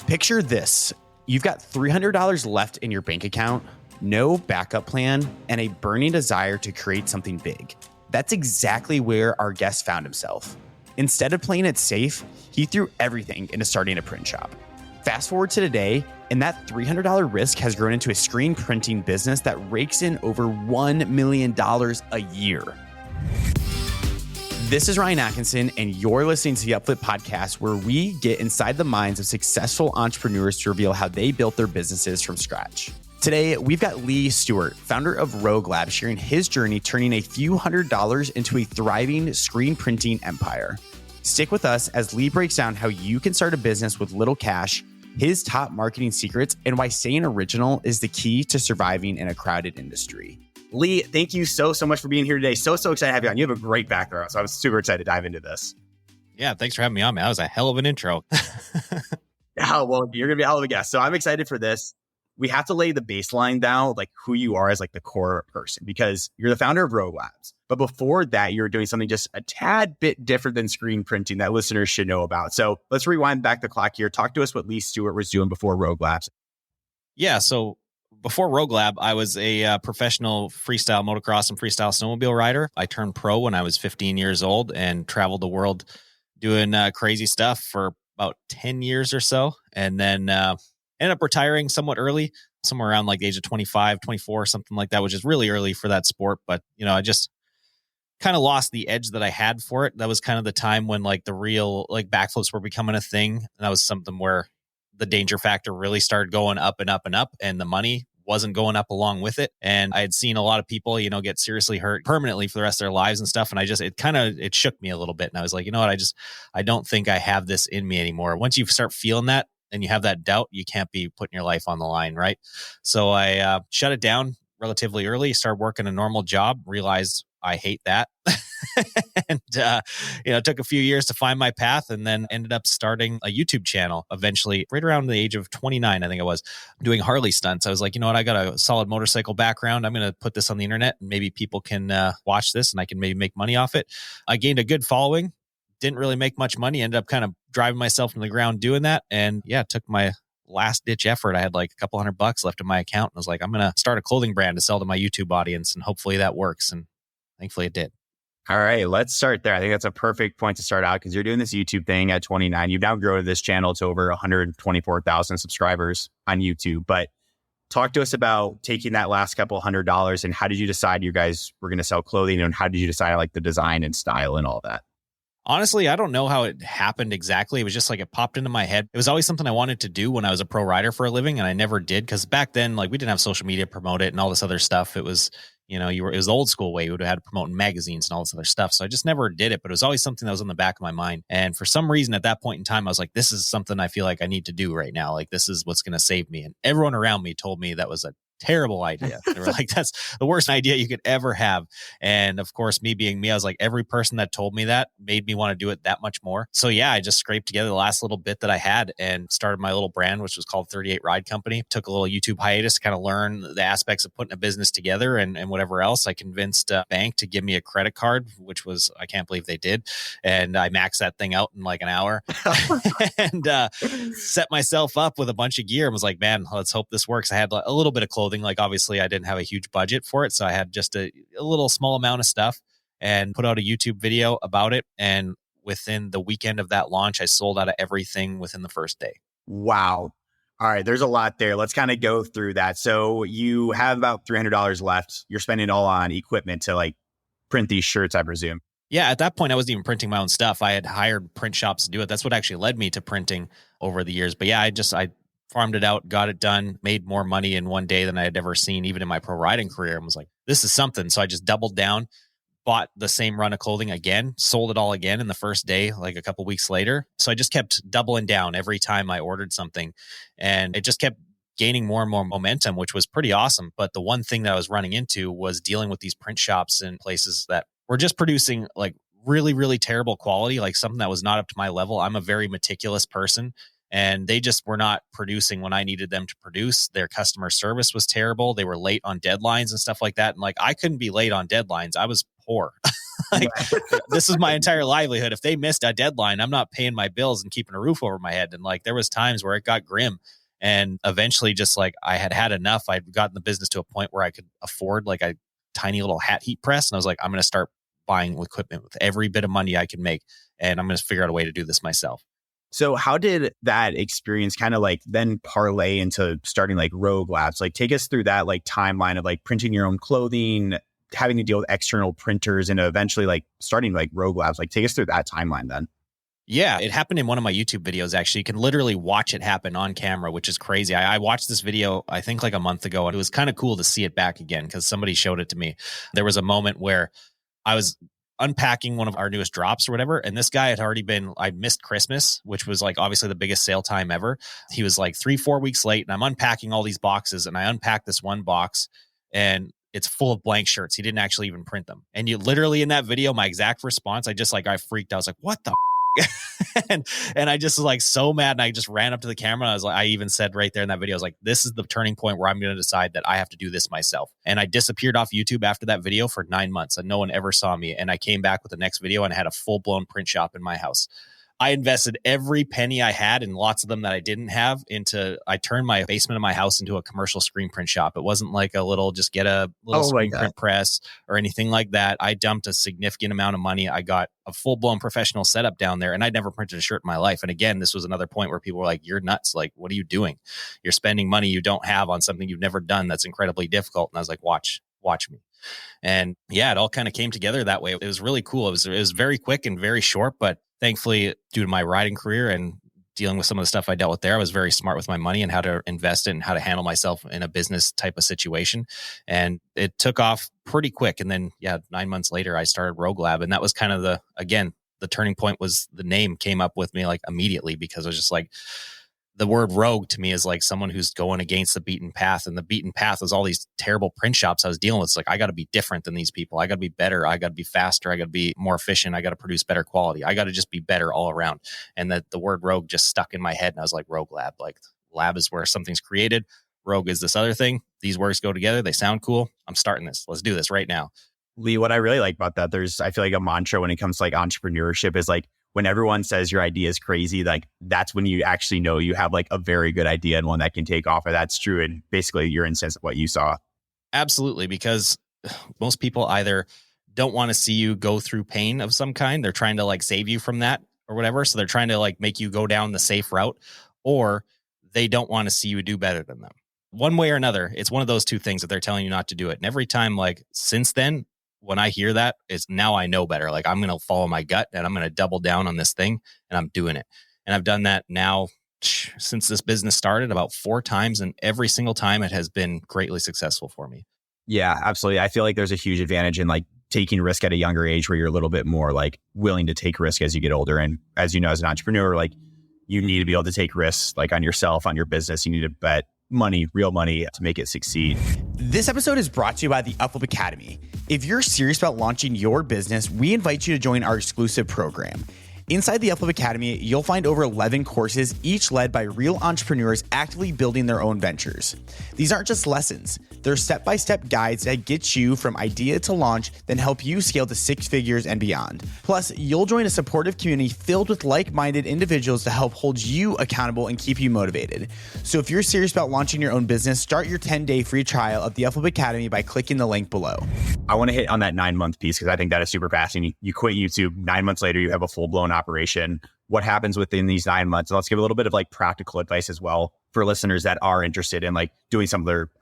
Picture this. You've got $300 left in your bank account, no backup plan, and a burning desire to create something big. That's exactly where our guest found himself. Instead of playing it safe, he threw everything into starting a print shop. Fast forward to today, and that $300 risk has grown into a screen printing business that rakes in over $1 million a year. This is Ryan Atkinson, and you're listening to the Upflip podcast, where we get inside the minds of successful entrepreneurs to reveal how they built their businesses from scratch. Today, we've got Stuart, founder of Rogue Lab, sharing his journey turning a few $100s into a thriving screen printing empire. Stick with us as Lee breaks down how you can start a business with little cash, his top marketing secrets, and why staying original is the key to surviving in a crowded industry. Lee, thank you so much for being here today. So excited to have you on. You have a great background, so I was super excited to dive into this. Yeah, thanks for having me on, man. That was a hell of an intro. Oh, well, you're going to be a hell of a guest. So I'm excited for this. We have to lay the baseline down, like who you are as like the core person, because you're the founder of Rogue Labs. But before that, you're doing something just a tad bit different than screen printing that listeners should know about. So let's rewind back the clock here. Talk to us what Stuart was doing before Rogue Labs. Yeah, so before Rogue Lab, I was a professional freestyle motocross and freestyle snowmobile rider. I turned pro when I was 15 years old and traveled the world doing crazy stuff for about 10 years or so. And then ended up retiring somewhat early, somewhere around like the age of 25, 24, something like that, which is really early for that sport. But, I just kind of lost the edge that I had for it. That was kind of the time when like the real like backflips were becoming a thing. And that was something where the danger factor really started going up and up and up, and the money wasn't going up along with it. And I had seen a lot of people, get seriously hurt permanently for the rest of their lives and stuff. And it shook me a little bit. And I was like, I don't think I have this in me anymore. Once you start feeling that, and you have that doubt, you can't be putting your life on the line, right? So I shut it down relatively early, started working a normal job, realized I hate that. And, it took a few years to find my path, and then ended up starting a YouTube channel eventually, right around the age of 29, I think I was, doing Harley stunts. I was like, I got a solid motorcycle background. I'm going to put this on the internet, and maybe people can watch this, and I can maybe make money off it. I gained a good following. Didn't really make much money, ended up kind of driving myself to the ground doing that. And yeah, it took my last ditch effort. I had like a couple $100 left in my account, and I was like, I'm going to start a clothing brand to sell to my YouTube audience, and hopefully that works. And thankfully it did. All right, let's start there. I think that's a perfect point to start out, because you're doing this YouTube thing at 29. You've now grown this channel to over 124,000 subscribers on YouTube. But talk to us about taking that last couple $100, and how did you decide you guys were going to sell clothing, and how did you decide like the design and style and all that? Honestly, I don't know how it happened exactly. It was just like it popped into my head. It was always something I wanted to do when I was a pro rider for a living, and I never did, because back then, like, we didn't have social media to promote it and all this other stuff. It was, it was the old school way. We would have had to promote in magazines and all this other stuff. So I just never did it, but it was always something that was in the back of my mind. And for some reason at that point in time, I was like, this is something I feel like I need to do right now. Like, this is what's going to save me. And everyone around me told me that was a terrible idea. They were like, that's the worst idea you could ever have. And of course, me being me, I was like, every person that told me that made me want to do it that much more. So yeah, I just scraped together the last little bit that I had and started my little brand, which was called 38 Ride Company. Took a little YouTube hiatus to kind of learn the aspects of putting a business together and whatever else. I convinced a bank to give me a credit card, which was, I can't believe they did. And I maxed that thing out in like an hour and set myself up with a bunch of gear and was like, man, let's hope this works. I had a little bit of clothing. Like, obviously I didn't have a huge budget for it. So I had just a little small amount of stuff and put out a YouTube video about it. And within the weekend of that launch, I sold out of everything within the first day. Wow. All right. There's a lot there. Let's kind of go through that. So you have about $300 left. You're spending it all on equipment to like print these shirts, I presume. Yeah. At that point, I wasn't even printing my own stuff. I had hired print shops to do it. That's what actually led me to printing over the years. But yeah, I farmed it out, got it done, made more money in one day than I had ever seen, even in my pro riding career, and was like, this is something. So I just doubled down, bought the same run of clothing again, sold it all again in the first day, like a couple weeks later. So I just kept doubling down every time I ordered something, and it just kept gaining more and more momentum, which was pretty awesome. But the one thing that I was running into was dealing with these print shops and places that were just producing like really, really terrible quality, like something that was not up to my level. I'm a very meticulous person. And they just were not producing when I needed them to produce. Their customer service was terrible. They were late on deadlines and stuff like that. And like, I couldn't be late on deadlines. I was poor. Like, this is my entire livelihood. If they missed a deadline, I'm not paying my bills and keeping a roof over my head. And like, there was times where it got grim. And eventually just like I had enough. I'd gotten the business to a point where I could afford like a tiny little hat heat press. And I was like, I'm going to start buying equipment with every bit of money I can make. And I'm going to figure out a way to do this myself. So how did that experience kind of like then parlay into starting like Rogue Labs? Like take us through that like timeline of like printing your own clothing, having to deal with external printers, and eventually like starting like Rogue Labs. Like take us through that timeline then. Yeah, it happened in one of my YouTube videos, actually. You can literally watch it happen on camera, which is crazy. I watched this video, I think like a month ago, and it was kind of cool to see it back again because somebody showed it to me. There was a moment where I was unpacking one of our newest drops or whatever, and this guy had already I missed Christmas, which was like obviously the biggest sale time ever. He was like 3-4 weeks late, and I'm unpacking all these boxes, and I unpacked this one box, and it's full of blank shirts. He didn't actually even print them. And you literally in that video, my exact response, I freaked out. I was like, what the and I just was like so mad, and I just ran up to the camera. And I was like, I even said right there in that video, I was like, this is the turning point where I'm going to decide that I have to do this myself. And I disappeared off YouTube after that video for 9 months, and no one ever saw me. And I came back with the next video and I had a full blown print shop in my house. I invested every penny I had, and lots of them that I didn't have, I turned my basement of my house into a commercial screen print shop. It wasn't like a little, just get a little screen print press or anything like that. I dumped a significant amount of money. I got a full blown professional setup down there, and I'd never printed a shirt in my life. And again, this was another point where people were like, you're nuts. Like, what are you doing? You're spending money you don't have on something you've never done. That's incredibly difficult. And I was like, watch me. And yeah, it all kind of came together that way. It was really cool. It was very quick and very short, but thankfully, due to my riding career and dealing with some of the stuff I dealt with there, I was very smart with my money and how to invest it and how to handle myself in a business type of situation. And it took off pretty quick. And then, 9 months later, I started Rogue Lab. And that was kind of the turning point. Was the name came up with me like immediately, because I was just like, the word rogue to me is like someone who's going against the beaten path. And the beaten path was all these terrible print shops I was dealing with. It's like, I got to be different than these people. I got to be better. I got to be faster. I got to be more efficient. I got to produce better quality. I got to just be better all around. And that the word rogue just stuck in my head. And I was like, Rogue Lab. Like, lab is where something's created. Rogue is this other thing. These words go together. They sound cool. I'm starting this. Let's do this right now. Lee, what I really like about that, I feel like a mantra when it comes to like entrepreneurship is like, when everyone says your idea is crazy, like that's when you actually know you have like a very good idea and one that can take off. And that's true. And basically your instance of what you saw. Absolutely. Because most people either don't want to see you go through pain of some kind. They're trying to like save you from that or whatever. So they're trying to like make you go down the safe route, or they don't want to see you do better than them. One way or another, it's one of those two things that they're telling you not to do it. And every time, like since then, when I hear that, it's now I know better. Like I'm going to follow my gut and I'm going to double down on this thing, and I'm doing it. And I've done that now since this business started about 4 times, and every single time it has been greatly successful for me. Yeah, absolutely. I feel like there's a huge advantage in like taking risk at a younger age where you're a little bit more like willing to take risk as you get older. And as you know, as an entrepreneur, like you need to be able to take risks like on yourself, on your business. You need to bet money, real money to make it succeed. This episode is brought to you by the Upflip Academy. If you're serious about launching your business, we invite you to join our exclusive program. Inside the Upflip Academy, you'll find over 11 courses, each led by real entrepreneurs actively building their own ventures. These aren't just lessons. They're step-by-step guides that get you from idea to launch, then help you scale to 6 figures and beyond. Plus, you'll join a supportive community filled with like-minded individuals to help hold you accountable and keep you motivated. So if you're serious about launching your own business, start your 10-day free trial of the Upflip Academy by clicking the link below. I want to hit on that 9-month piece because I think that is super fascinating. You quit YouTube, 9 months later, you have a full-blown operation. What happens within these 9 months? Let's give a little bit of like practical advice as well for listeners that are interested in like doing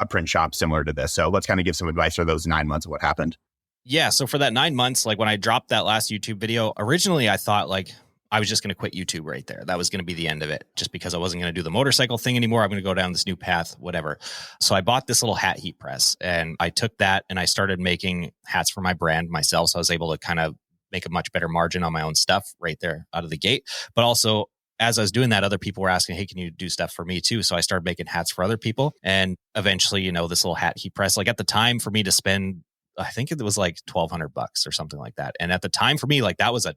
a print shop similar to this. So let's kind of give some advice for those 9 months of what happened. Yeah. So for that 9 months, like when I dropped that last YouTube video, originally I thought like I was just going to quit YouTube right there. That was going to be the end of it, just because I wasn't going to do the motorcycle thing anymore. I'm going to go down this new path, whatever. So I bought this little hat heat press, and I took that and I started making hats for my brand myself. So I was able to kind of make a much better margin on my own stuff right there out of the gate. But also, as I was doing that, other people were asking, hey, can you do stuff for me too? So I started making hats for other people. And eventually, this little hat heat press, like at the time for me to spend, I think it was like $1,200 or something like that. And at the time for me, like that was a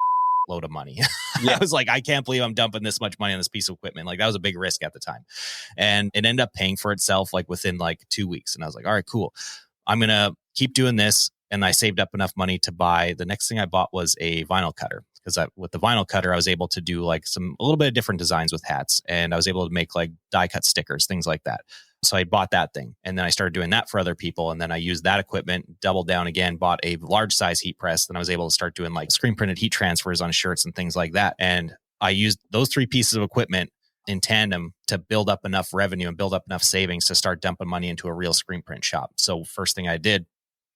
load of money. Yeah. I was like, I can't believe I'm dumping this much money on this piece of equipment. Like that was a big risk at the time. And it ended up paying for itself like within like 2 weeks. And I was like, all right, cool. I'm going to keep doing this. And I saved up enough money to buy, the next thing I bought was a vinyl cutter. Because with the vinyl cutter, I was able to do like a little bit of different designs with hats. And I was able to make like die cut stickers, things like that. So I bought that thing. And then I started doing that for other people. And then I used that equipment, doubled down again, bought a large size heat press. Then I was able to start doing like screen printed heat transfers on shirts and things like that. And I used those 3 pieces of equipment in tandem to build up enough revenue and build up enough savings to start dumping money into a real screen print shop. So first thing I did,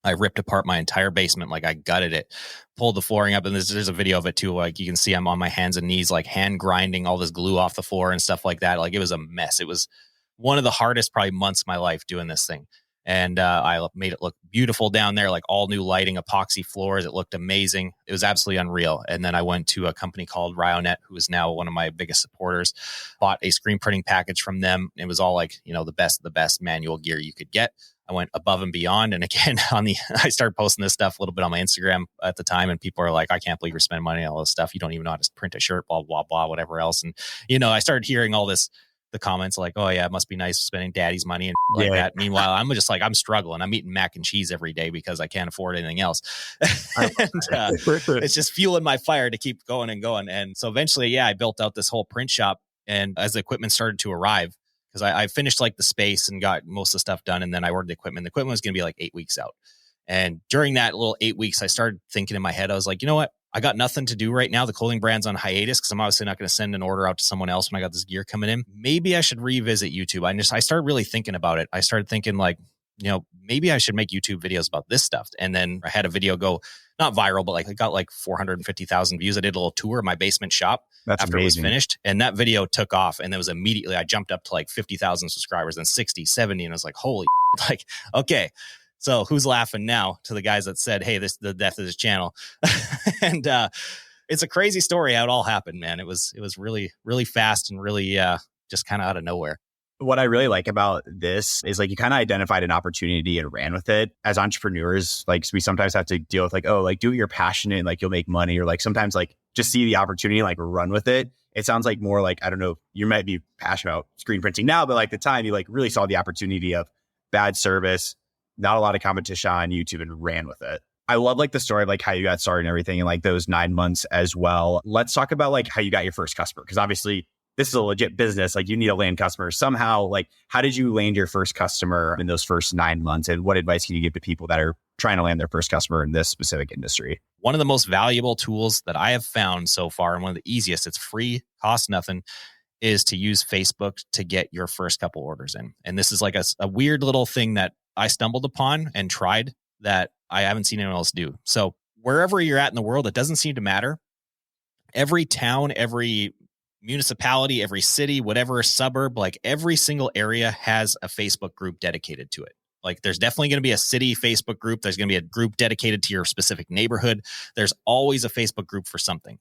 I ripped apart my entire basement. Like I gutted it, pulled the flooring up. And there's a video of it too. Like you can see I'm on my hands and knees, like hand grinding all this glue off the floor and stuff like that. Like it was a mess. It was one of the hardest probably months of my life doing this thing. And I made it look beautiful down there, like all new lighting, epoxy floors. It looked amazing. It was absolutely unreal. And then I went to a company called Ryonet, who is now one of my biggest supporters, bought a screen printing package from them. It was all like, the best of the best manual gear you could get. I went above and beyond. And again, I started posting this stuff a little bit on my Instagram at the time. And people are like, I can't believe you're spending money on all this stuff. You don't even know how to print a shirt, blah, blah, blah, whatever else. And, I started hearing all this, the comments like, oh yeah, it must be nice spending daddy's money and like that. Meanwhile, I'm just like, I'm struggling. I'm eating mac and cheese every day because I can't afford anything else. And, it's just fueling my fire to keep going and going. And so eventually, I built out this whole print shop. And as the equipment started to arrive, because I finished like the space and got most of the stuff done. And then I ordered the equipment. The equipment was going to be like 8 weeks out. And during that little 8 weeks, I started thinking in my head, I was like, you know what? I got nothing to do right now. The clothing brand's on hiatus because I'm obviously not going to send an order out to someone else when I got this gear coming in. Maybe I should revisit YouTube. I started really thinking about it. I started thinking like, maybe I should make YouTube videos about this stuff. And then I had a video go not viral, but like I got like 450,000 views. I did a little tour of my basement shop. That's after amazing. It was finished. And that video took off. And it was immediately, I jumped up to like 50,000 subscribers and 60, 70. And I was like, holy, like, okay. So who's laughing now to the guys that said, hey, this is the death of this channel. And it's a crazy story how it all happened, man. It was really, really fast and really just kind of out of nowhere. What I really like about this is like you kind of identified an opportunity and ran with it. As entrepreneurs, like we sometimes have to deal with like, oh, like do what you're passionate and like you'll make money, or like sometimes like just see the opportunity, like run with it. It sounds like more like, I don't know, you might be passionate about screen printing now, but like the time you like really saw the opportunity of bad service, not a lot of competition on YouTube, and ran with it. I love like the story of like how you got started and everything in like those 9 months as well. Let's talk about like how you got your first customer, because obviously this is a legit business. Like you need to land customers somehow. Like how did you land your first customer in those first 9 months? And what advice can you give to people that are trying to land their first customer in this specific industry? One of the most valuable tools that I have found so far, and one of the easiest, it's free, costs nothing, is to use Facebook to get your first couple orders in. And this is like a weird little thing that I stumbled upon and tried that I haven't seen anyone else do. So wherever you're at in the world, it doesn't seem to matter. Every town, every municipality, every city, whatever suburb, like every single area has a Facebook group dedicated to it. Like there's definitely going to be a city Facebook group. There's going to be a group dedicated to your specific neighborhood. There's always a Facebook group for something.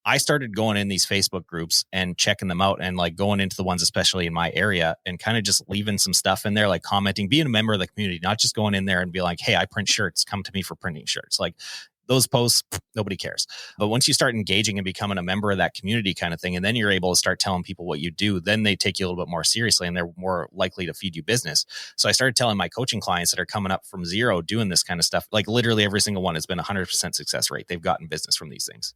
I started going in these Facebook groups and checking them out and like going into the ones, especially in my area, and kind of just leaving some stuff in there, like commenting, being a member of the community, not just going in there and be like, hey, I print shirts, come to me for printing shirts. Like those posts, nobody cares. But once you start engaging and becoming a member of that community kind of thing, and then you're able to start telling people what you do, then they take you a little bit more seriously and they're more likely to feed you business. So I started telling my coaching clients that are coming up from zero doing this kind of stuff, like literally every single one has been 100% success rate. They've gotten business from these things.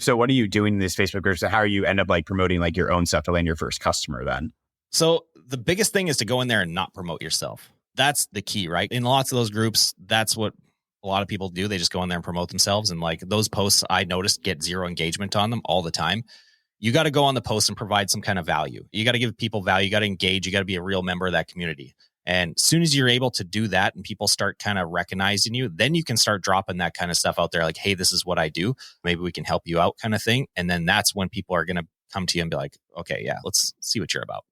So what are you doing in these Facebook groups? How are you end up like promoting like your own stuff to land your first customer then? So the biggest thing is to go in there and not promote yourself. That's the key, right? In lots of those groups, that's what a lot of people do. They just go in there and promote themselves. And like those posts I noticed get zero engagement on them all the time. You got to go on the post and provide some kind of value. You got to give people value. You got to engage. You got to be a real member of that community. And as soon as you're able to do that and people start kind of recognizing you, then you can start dropping that kind of stuff out there. Like, hey, this is what I do. Maybe we can help you out kind of thing. And then that's when people are going to come to you and be like, okay, yeah, let's see what you're about.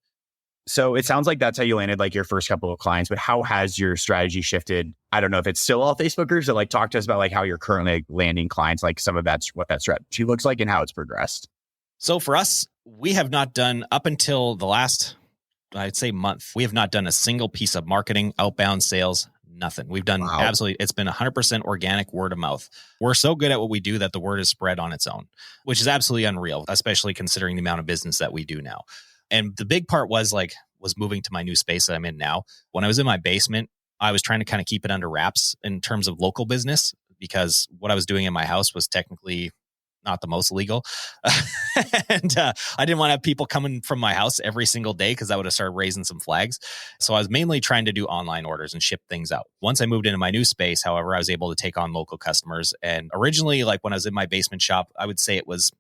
So it sounds like that's how you landed like your first couple of clients, but how has your strategy shifted? I don't know if it's still all Facebook groups, but like talk to us about like how you're currently like, landing clients, like some of that's what that strategy looks like and how it's progressed. So for us, we have not done up until the last, I'd say month, we have not done a single piece of marketing, outbound sales, nothing. We've done absolutely, it's been 100% organic word of mouth. We're so good at what we do that the word is spread on its own, which is absolutely unreal, especially considering the amount of business that we do now. And the big part was moving to my new space that I'm in now. When I was in my basement, I was trying to kind of keep it under wraps in terms of local business, because what I was doing in my house was technically not the most legal. And I didn't want to have people coming from my house every single day, because that would have started raising some flags. So I was mainly trying to do online orders and ship things out. Once I moved into my new space, however, I was able to take on local customers. And originally, like when I was in my basement shop, I would say it was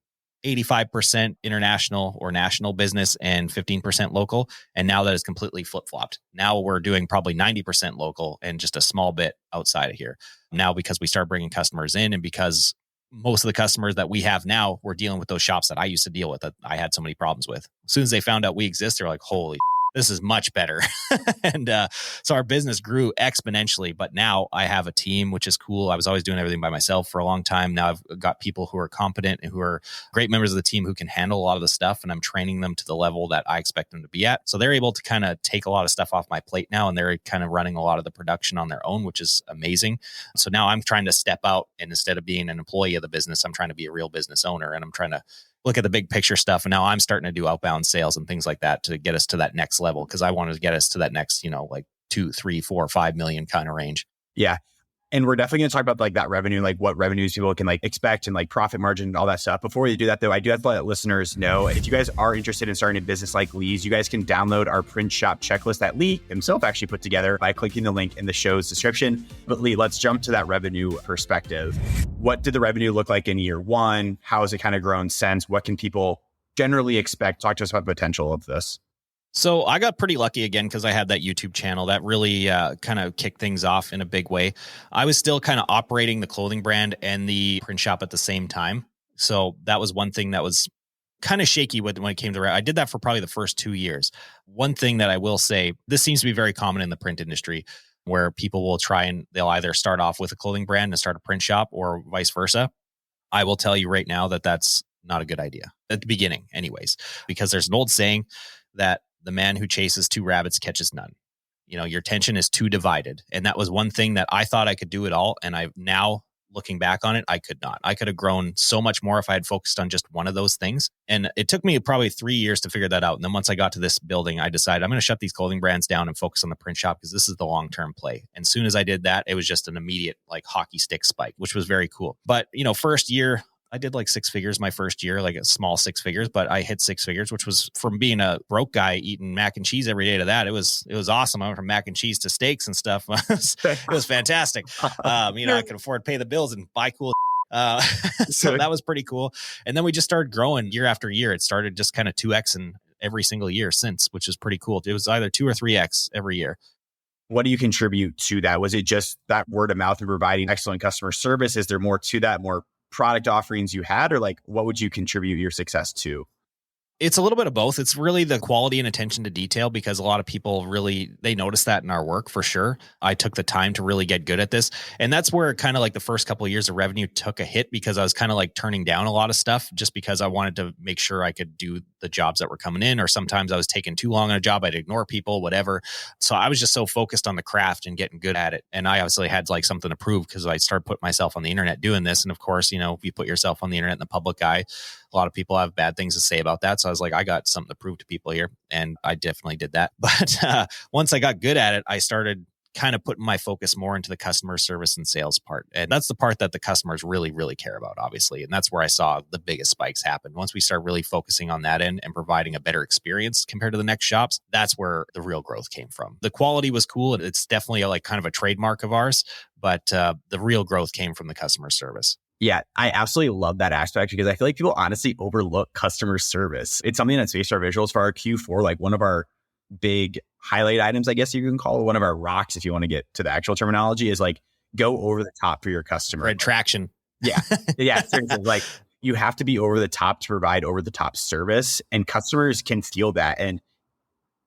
85% international or national business and 15% local. And now that is completely flip-flopped. Now we're doing probably 90% local and just a small bit outside of here. Now, because we start bringing customers in, and because most of the customers that we have now, we're dealing with those shops that I used to deal with that I had so many problems with. As soon as they found out we exist, they're like, holy, this is much better. And so our business grew exponentially. But now I have a team, which is cool. I was always doing everything by myself for a long time. Now I've got people who are competent and who are great members of the team who can handle a lot of the stuff. And I'm training them to the level that I expect them to be at. So they're able to kind of take a lot of stuff off my plate now. And they're kind of running a lot of the production on their own, which is amazing. So now I'm trying to step out, and instead of being an employee of the business, I'm trying to be a real business owner. And I'm trying to look at the big picture stuff. And now I'm starting to do outbound sales and things like that to get us to that next level, because I wanted to get us to that next, like 2, 3, 4, 5 million kind of range. Yeah. And we're definitely going to talk about like that revenue, like what revenues people can like expect and like profit margin and all that stuff. Before we do that though, I do have to let listeners know, if you guys are interested in starting a business like Lee's, you guys can download our print shop checklist that Lee himself actually put together by clicking the link in the show's description. But Lee, let's jump to that revenue perspective. What did the revenue look like in year one? How has it kind of grown since? What can people generally expect? Talk to us about the potential of this. So I got pretty lucky again, because I had that YouTube channel that really kind of kicked things off in a big way. I was still kind of operating the clothing brand and the print shop at the same time. So that was one thing that was kind of shaky when it came to I did that for probably the first 2 years. One thing that I will say, this seems to be very common in the print industry, where people will try and they'll either start off with a clothing brand and start a print shop, or vice versa. I will tell you right now that that's not a good idea at the beginning anyways, because there's an old saying that the man who chases 2 rabbits catches none. Your attention is too divided. And that was one thing that I thought I could do it all. And I've now, looking back on it, I could not. I could have grown so much more if I had focused on just one of those things. And it took me probably 3 years to figure that out. And then once I got to this building, I decided I'm going to shut these clothing brands down and focus on the print shop, because this is the long-term play. And as soon as I did that, it was just an immediate like hockey stick spike, which was very cool. But, first year, I did like 6 figures my first year, like a small 6 figures, but I hit 6 figures, which was from being a broke guy eating mac and cheese every day to that. It was awesome. I went from mac and cheese to steaks and stuff. It was fantastic. I could afford to pay the bills and buy cool. So that was pretty cool. And then we just started growing year after year. It started just kind of 2X every single year since, which is pretty cool. It was either 2 or 3X every year. What do you contribute to that? Was it just that word of mouth and providing excellent customer service? Is there more to that, more product offerings you had, or like what would you contribute your success to? It's a little bit of both. It's really the quality and attention to detail, because a lot of people really, they notice that in our work for sure. I took the time to really get good at this. And that's where kind of like the first couple of years of revenue took a hit, because I was kind of like turning down a lot of stuff just because I wanted to make sure I could do the jobs that were coming in. Or sometimes I was taking too long on a job. I'd ignore people, whatever. So I was just so focused on the craft and getting good at it. And I obviously had like something to prove, because I started putting myself on the internet doing this. And of course, if you put yourself on the internet in the public eye, a lot of people have bad things to say about that. So I was like, I got something to prove to people here. And I definitely did that. But once I got good at it, I started kind of putting my focus more into the customer service and sales part. And that's the part that the customers really, really care about, obviously. And that's where I saw the biggest spikes happen. Once we start really focusing on that end and providing a better experience compared to the next shops, that's where the real growth came from. The quality was cool. It's definitely like kind of a trademark of ours, but the real growth came from the customer service. Yeah, I absolutely love that aspect, because I feel like people honestly overlook customer service. It's something that's based our visuals for our Q4, like one of our big highlight items, I guess you can call it, one of our rocks, if you want to get to the actual terminology, is like go over the top for your customer. Red traction. Yeah. Yeah. Seriously, like you have to be over the top to provide over the top service, and customers can feel that. And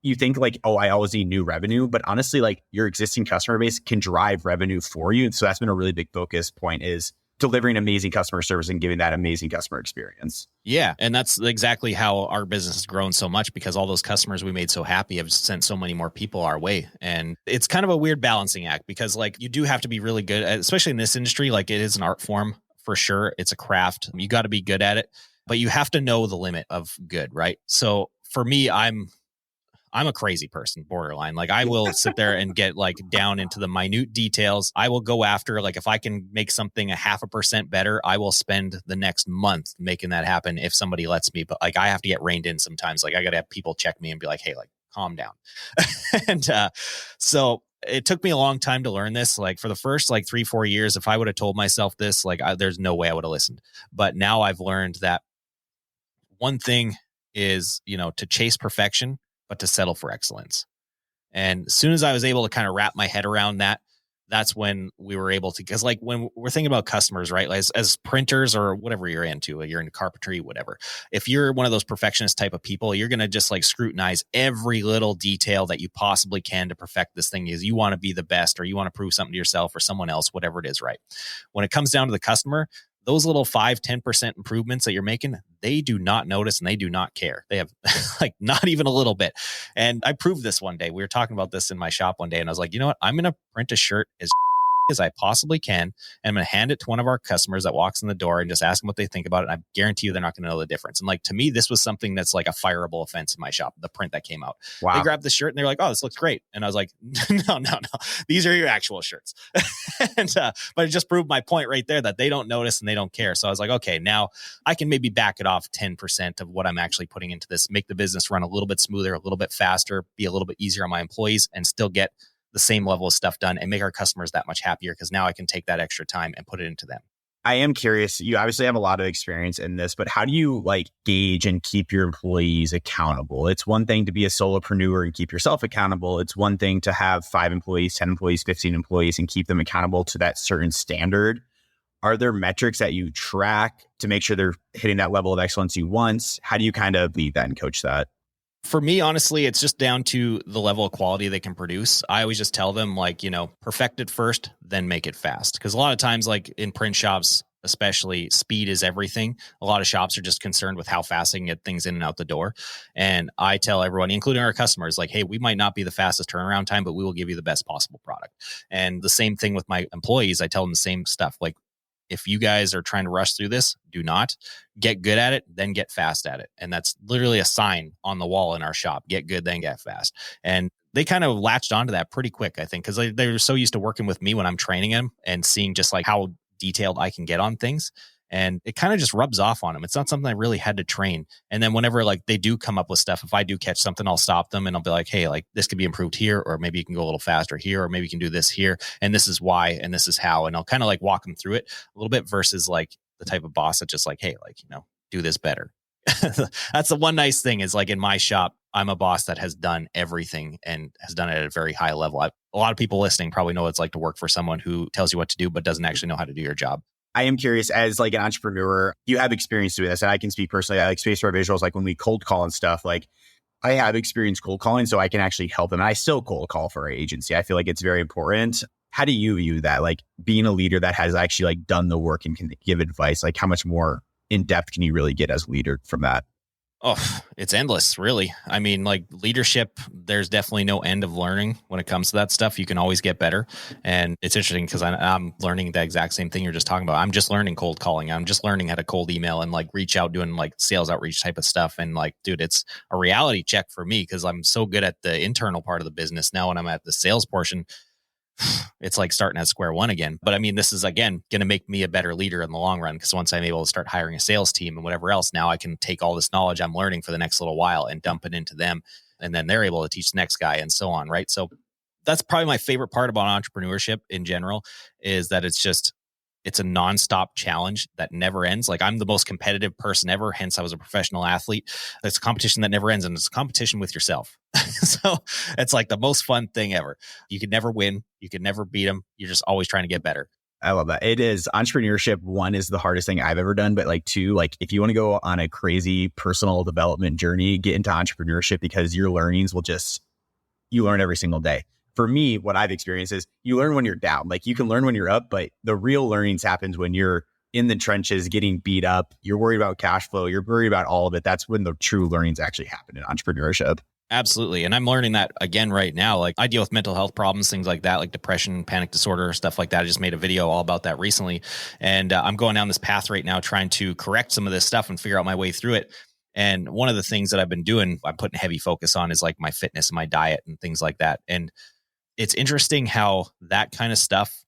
you think like, oh, I always need new revenue, but honestly, like your existing customer base can drive revenue for you. And so that's been a really big focus point, is delivering amazing customer service and giving that amazing customer experience. Yeah. And that's exactly how our business has grown so much, because all those customers we made so happy have sent so many more people our way. And it's kind of a weird balancing act, because like you do have to be really good, especially in this industry. Like it is an art form for sure. It's a craft. You got to be good at it, but you have to know the limit of good, right? So for me, I'm I'm a crazy person, borderline. Like I will sit there and get like down into the minute details. I will go after, like, if I can make something 0.5% better, I will spend the next month making that happen if somebody lets me. But like, I have to get reined in sometimes. Like I got to have people check me and be like, hey, like, calm down. And so it took me a long time to learn this. Like for the first like 3-4 years, if I would have told myself this, like there's no way I would have listened. But now I've learned that one thing is, to chase perfection, but to settle for excellence. And as soon as I was able to kind of wrap my head around that, that's when we were able to, because like when we're thinking about customers, right? Like as printers or whatever you're into carpentry, whatever. If you're one of those perfectionist type of people, you're going to just like scrutinize every little detail that you possibly can to perfect this thing. Is you want to be the best, or you want to prove something to yourself or someone else, whatever it is, right? When it comes down to the customer, those little 5-10% improvements that you're making, they do not notice and they do not care. They have like not even a little bit. And I proved this one day. We were talking about this in my shop one day and I was like, you know what? I'm going to print a shirt as I possibly can. And I'm going to hand it to one of our customers that walks in the door and just ask them what they think about it. And I guarantee you they're not going to know the difference. And like, to me, this was something that's like a fireable offense in my shop, the print that came out. Wow. They grabbed the shirt and they're like, oh, this looks great. And I was like, no. These are your actual shirts. And, but it just proved my point right there that they don't notice and they don't care. So I was like, okay, now I can maybe back it off 10% of what I'm actually putting into this, make the business run a little bit smoother, a little bit faster, be a little bit easier on my employees, and still get the same level of stuff done and make our customers that much happier, because now I can take that extra time and put it into them. I am curious. You obviously have a lot of experience in this, but how do you like gauge and keep your employees accountable? It's one thing to be a solopreneur and keep yourself accountable. It's one thing to have 5 employees, 10 employees, 15 employees and keep them accountable to that certain standard. Are there metrics that you track to make sure they're hitting that level of excellence you want? How do you kind of lead that and coach that? For me, honestly, it's just down to the level of quality they can produce. I always just tell them, like, perfect it first, then make it fast. Because a lot of times, like in print shops, especially, speed is everything. A lot of shops are just concerned with how fast they can get things in and out the door. And I tell everyone, including our customers, like, hey, we might not be the fastest turnaround time, but we will give you the best possible product. And the same thing with my employees. I tell them the same stuff. Like, if you guys are trying to rush through this, do not. Get good at it, then get fast at it. And that's literally a sign on the wall in our shop. Get good, then get fast. And they kind of latched onto that pretty quick, I think, because they're so used to working with me when I'm training them and seeing just like how detailed I can get on things. And it kind of just rubs off on them. It's not something I really had to train. And then whenever like they do come up with stuff, if I do catch something, I'll stop them and I'll be like, hey, like this could be improved here, or maybe you can go a little faster here, or maybe you can do this here. And this is why, and this is how. And I'll kind of like walk them through it a little bit versus like the type of boss that just like, hey, like, do this better. That's the one nice thing is like in my shop, I'm a boss that has done everything and has done it at a very high level. A lot of people listening probably know what it's like to work for someone who tells you what to do, but doesn't actually know how to do your job. I am curious, as like an entrepreneur, you have experience doing this, and I can speak personally. I like Space for Visuals, like when we cold call and stuff, like I have experience cold calling, so I can actually help them. And I still cold call for our agency. I feel like it's very important. How do you view that? Like being a leader that has actually like done the work and can give advice, like how much more in depth can you really get as a leader from that? Oh, it's endless, really. I mean, like leadership, there's definitely no end of learning when it comes to that stuff. You can always get better. And it's interesting because I'm learning the exact same thing you're just talking about. I'm just learning cold calling. I'm just learning how to cold email and like reach out doing like sales outreach type of stuff. And like, dude, it's a reality check for me because I'm so good at the internal part of the business. Now when I'm at the sales portion, it's like starting at square one again. But I mean, this is, again, going to make me a better leader in the long run, because once I'm able to start hiring a sales team and whatever else, now I can take all this knowledge I'm learning for the next little while and dump it into them. And then they're able to teach the next guy and so on. Right. So that's probably my favorite part about entrepreneurship in general, is that it's a nonstop challenge that never ends. Like I'm the most competitive person ever. Hence I was a professional athlete. It's a competition that never ends, and it's a competition with yourself. So it's like the most fun thing ever. You can never win. You can never beat them. You're just always trying to get better. I love that. It is entrepreneurship. 1 is the hardest thing I've ever done, but like 2, like if you want to go on a crazy personal development journey, get into entrepreneurship, because your learnings will you learn every single day. For me, what I've experienced is you learn when you're down. Like you can learn when you're up, but the real learnings happens when you're in the trenches, getting beat up. You're worried about cash flow. You're worried about all of it. That's when the true learnings actually happen in entrepreneurship. Absolutely. And I'm learning that again right now. Like I deal with mental health problems, things like that, like depression, panic disorder, stuff like that. I just made a video all about that recently. And I'm going down this path right now, trying to correct some of this stuff and figure out my way through it. And one of the things that I've been doing, I'm putting heavy focus on is like my fitness and my diet and things like that. And it's interesting how that kind of stuff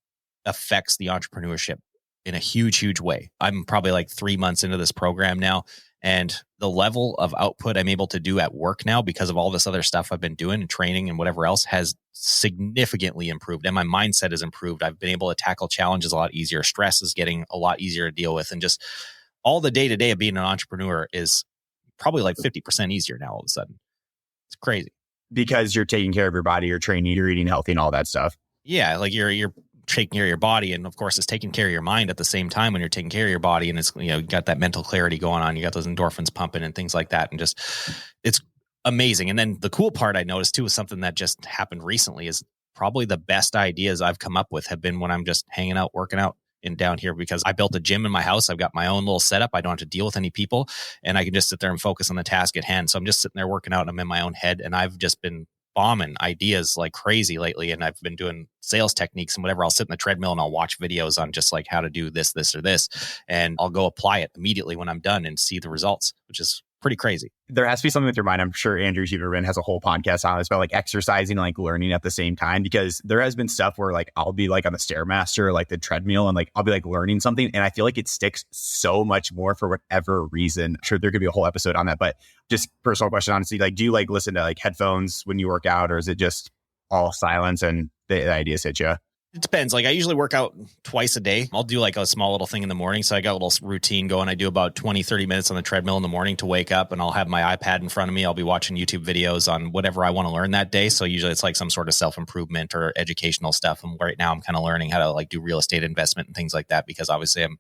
affects the entrepreneurship in a huge, huge way. I'm probably like 3 months into this program now, and the level of output I'm able to do at work now because of all this other stuff I've been doing and training and whatever else has significantly improved. And my mindset has improved. I've been able to tackle challenges a lot easier. Stress is getting a lot easier to deal with. And just all the day to day of being an entrepreneur is probably like 50% easier now all of a sudden. It's crazy. Because you're taking care of your body, you're training, you're eating healthy and all that stuff. Yeah, like you're taking care of your body, and of course it's taking care of your mind at the same time when you're taking care of your body, and it's, you got that mental clarity going on, you got those endorphins pumping and things like that, and just it's amazing. And then the cool part I noticed too is something that just happened recently is probably the best ideas I've come up with have been when I'm just hanging out, working out in down here, because I built a gym in my house. I've got my own little setup. I don't have to deal with any people, and I can just sit there and focus on the task at hand. So I'm just sitting there working out and I'm in my own head, and I've just been bombing ideas like crazy lately. And I've been doing sales techniques and whatever. I'll sit in the treadmill and I'll watch videos on just like how to do this, this, or this. And I'll go apply it immediately when I'm done and see the results, which is pretty crazy. There has to be something with your mind. I'm sure Andrew Huberman has a whole podcast on this about like exercising and like learning at the same time, because there has been stuff where like I'll be like on the Stairmaster, like the treadmill, and like I'll be like learning something, and I feel like it sticks so much more for whatever reason. I'm sure there could be a whole episode on that, but just personal question, honestly, like do you like listen to like headphones when you work out, or is it just all silence and the ideas hit you? It depends. Like I usually work out twice a day. I'll do like a small little thing in the morning. So I got a little routine going. I do about 20, 30 minutes on the treadmill in the morning to wake up, and I'll have my iPad in front of me. I'll be watching YouTube videos on whatever I want to learn that day. So usually it's like some sort of self-improvement or educational stuff. And right now I'm kind of learning how to like do real estate investment and things like that, because obviously I'm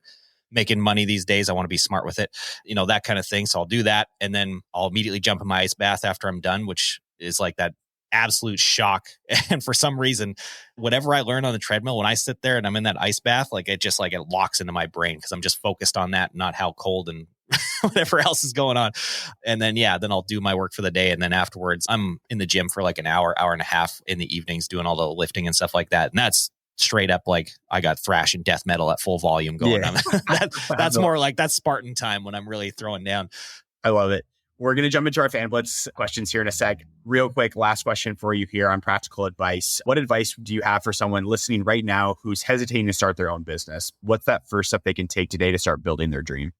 making money these days. I want to be smart with it, that kind of thing. So I'll do that. And then I'll immediately jump in my ice bath after I'm done, which is like that absolute shock. And for some reason, whatever I learn on the treadmill, when I sit there and I'm in that ice bath, like it locks into my brain, because I'm just focused on that, not how cold and whatever else is going on. And then, then I'll do my work for the day. And then afterwards, I'm in the gym for like an hour, hour and a half in the evenings doing all the lifting and stuff like that. And that's straight up like I got thrash and death metal at full volume going on. That's more like that's Spartan time when I'm really throwing down. I love it. We're going to jump into our Fan Blitz questions here in a sec. Real quick, last question for you here on practical advice. What advice do you have for someone listening right now who's hesitating to start their own business? What's that first step they can take today to start building their dream?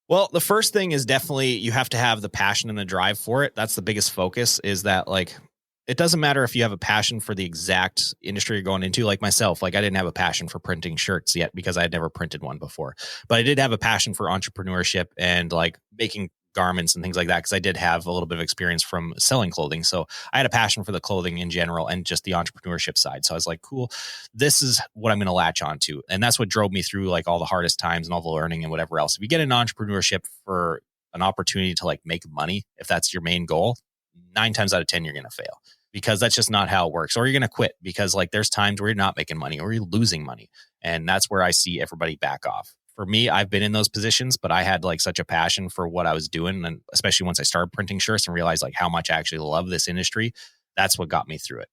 Well, the first thing is definitely you have to have the passion and the drive for it. That's the biggest focus, is that like, it doesn't matter if you have a passion for the exact industry you're going into. Like myself, like I didn't have a passion for printing shirts yet because I had never printed one before, but I did have a passion for entrepreneurship and like making garments and things like that, because I did have a little bit of experience from selling clothing. So I had a passion for the clothing in general and just the entrepreneurship side. So I was like, cool, this is what I'm going to latch onto. And that's what drove me through like all the hardest times and all the learning and whatever else. If you get in entrepreneurship for an opportunity to like make money, if that's your main goal, 9 times out of 10, you're going to fail, because that's just not how it works. Or you're going to quit because like there's times where you're not making money or you're losing money. And that's where I see everybody back off. For me, I've been in those positions, but I had like such a passion for what I was doing. And especially once I started printing shirts and realized like how much I actually love this industry, that's what got me through it.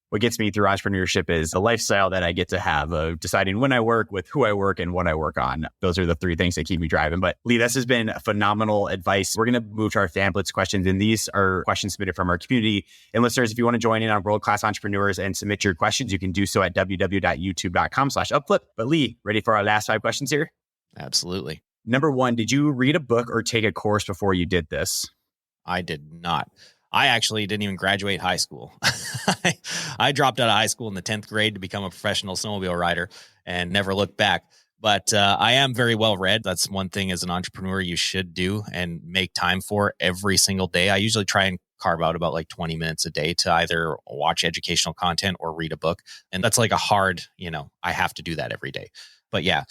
What gets me through entrepreneurship is the lifestyle that I get to have of deciding when I work, with who I work, and what I work on. Those are the 3 things that keep me driving. But Lee, this has been phenomenal advice. We're going to move to our Fan Blitz questions. And these are questions submitted from our community. And listeners, if you want to join in on world-class entrepreneurs and submit your questions, you can do so at www.youtube.com/upflip. But Lee, ready for our last 5 questions here? Absolutely. Number 1, did you read a book or take a course before you did this? I did not. I actually didn't even graduate high school. I dropped out of high school in the 10th grade to become a professional snowmobile rider and never looked back. But I am very well read. That's one thing as an entrepreneur you should do and make time for every single day. I usually try and carve out about like 20 minutes a day to either watch educational content or read a book. And that's like a hard, I have to do that every day. But yeah,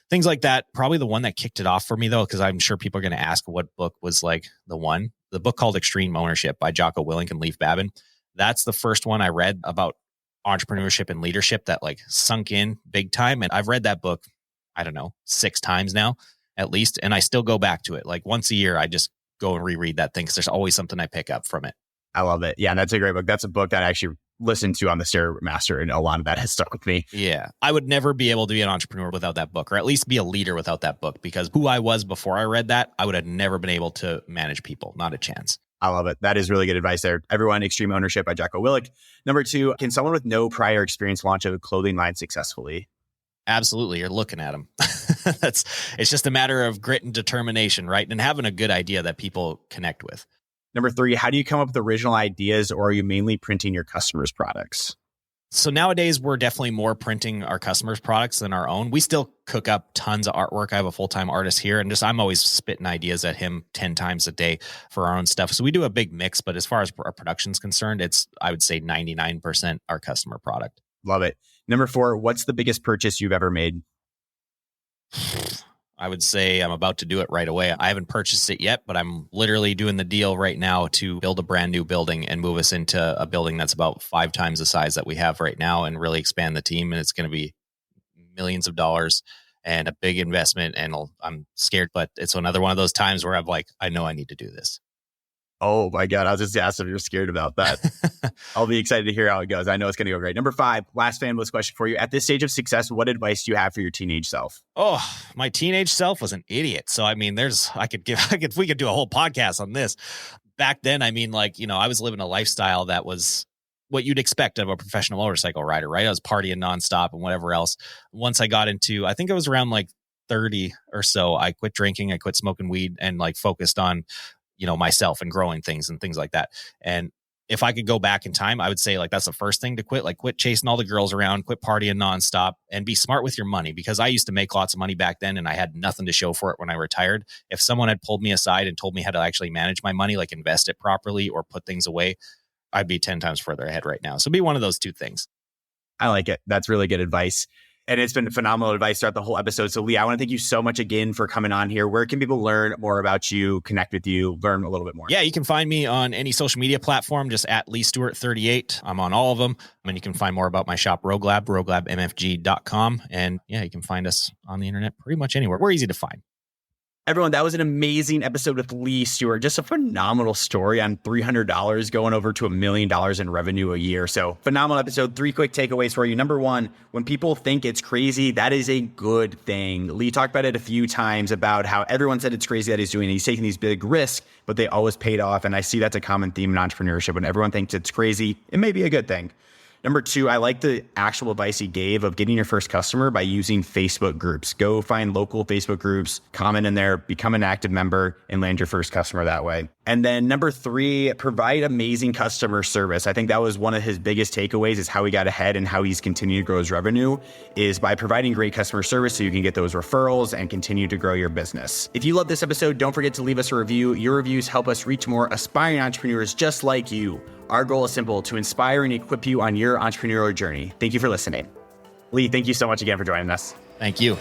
things like that. Probably the one that kicked it off for me, though, because I'm sure people are going to ask what book was like the one. The book called Extreme Ownership by Jocko Willink and Leif Babin. That's the first one I read about entrepreneurship and leadership that like sunk in big time. And I've read that book, I don't know, 6 times now, at least. And I still go back to it. Like once a year, I just go and reread that thing because there's always something I pick up from it. I love it. Yeah, that's a great book. That's a book that actually listened to on the Stairmaster, and a lot of that has stuck with me. Yeah. I would never be able to be an entrepreneur without that book, or at least be a leader without that book, because who I was before I read that, I would have never been able to manage people. Not a chance. I love it. That is really good advice there. Everyone, Extreme Ownership by Jocko Willink. Number 2, can someone with no prior experience launch a clothing line successfully? Absolutely. You're looking at them. It's just a matter of grit and determination, right? And having a good idea that people connect with. Number 3, how do you come up with original ideas, or are you mainly printing your customers' products? So nowadays, we're definitely more printing our customers' products than our own. We still cook up tons of artwork. I have a full-time artist here, and I'm always spitting ideas at him 10 times a day for our own stuff. So we do a big mix, but as far as our production's concerned, I would say 99% our customer product. Love it. Number 4, what's the biggest purchase you've ever made? I would say I'm about to do it right away. I haven't purchased it yet, but I'm literally doing the deal right now to build a brand new building and move us into a building that's about 5 times the size that we have right now, and really expand the team. And it's going to be millions of dollars and a big investment. And I'm scared, but it's another one of those times where I'm like, I know I need to do this. Oh my God. I was just asking if you're scared about that. I'll be excited to hear how it goes. I know it's going to go great. Number 5, last fan list question for you. At this stage of success, what advice do you have for your teenage self? Oh, my teenage self was an idiot. So, I mean, we could do a whole podcast on this. Back then, I mean, I was living a lifestyle that was what you'd expect of a professional motorcycle rider, right? I was partying nonstop and whatever else. Once I got into, I think it was around 30 or so, I quit drinking, I quit smoking weed, and focused on myself and growing things and things like that. And if I could go back in time, I would say that's the first thing to quit. Quit chasing all the girls around, quit partying nonstop, and be smart with your money, because I used to make lots of money back then and I had nothing to show for it when I retired. If someone had pulled me aside and told me how to actually manage my money, invest it properly or put things away, I'd be 10 times further ahead right now. So be one of those 2 things. I like it. That's really good advice. And it's been phenomenal advice throughout the whole episode. So Lee, I want to thank you so much again for coming on here. Where can people learn more about you, connect with you, learn a little bit more? Yeah, you can find me on any social media platform, just at Lee Stuart 38. I'm on all of them. And you can find more about my shop, Rogue Lab, roguelabmfg.com. And yeah, you can find us on the internet pretty much anywhere. We're easy to find. Everyone, that was an amazing episode with Lee Stuart. Just a phenomenal story on $300 going over to $1 million in revenue a year. So phenomenal episode. 3 quick takeaways for you. Number 1, when people think it's crazy, that is a good thing. Lee talked about it a few times about how everyone said it's crazy that he's doing it. He's taking these big risks, but they always paid off. And I see that's a common theme in entrepreneurship. When everyone thinks it's crazy, it may be a good thing. Number 2, I like the actual advice he gave of getting your first customer by using Facebook groups. Go find local Facebook groups, comment in there, become an active member, and land your first customer that way. And then number 3, provide amazing customer service. I think that was one of his biggest takeaways, is how he got ahead and how he's continued to grow his revenue is by providing great customer service so you can get those referrals and continue to grow your business. If you love this episode, don't forget to leave us a review. Your reviews help us reach more aspiring entrepreneurs just like you. Our goal is simple: to inspire and equip you on your entrepreneurial journey. Thank you for listening. Lee, thank you so much again for joining us. Thank you.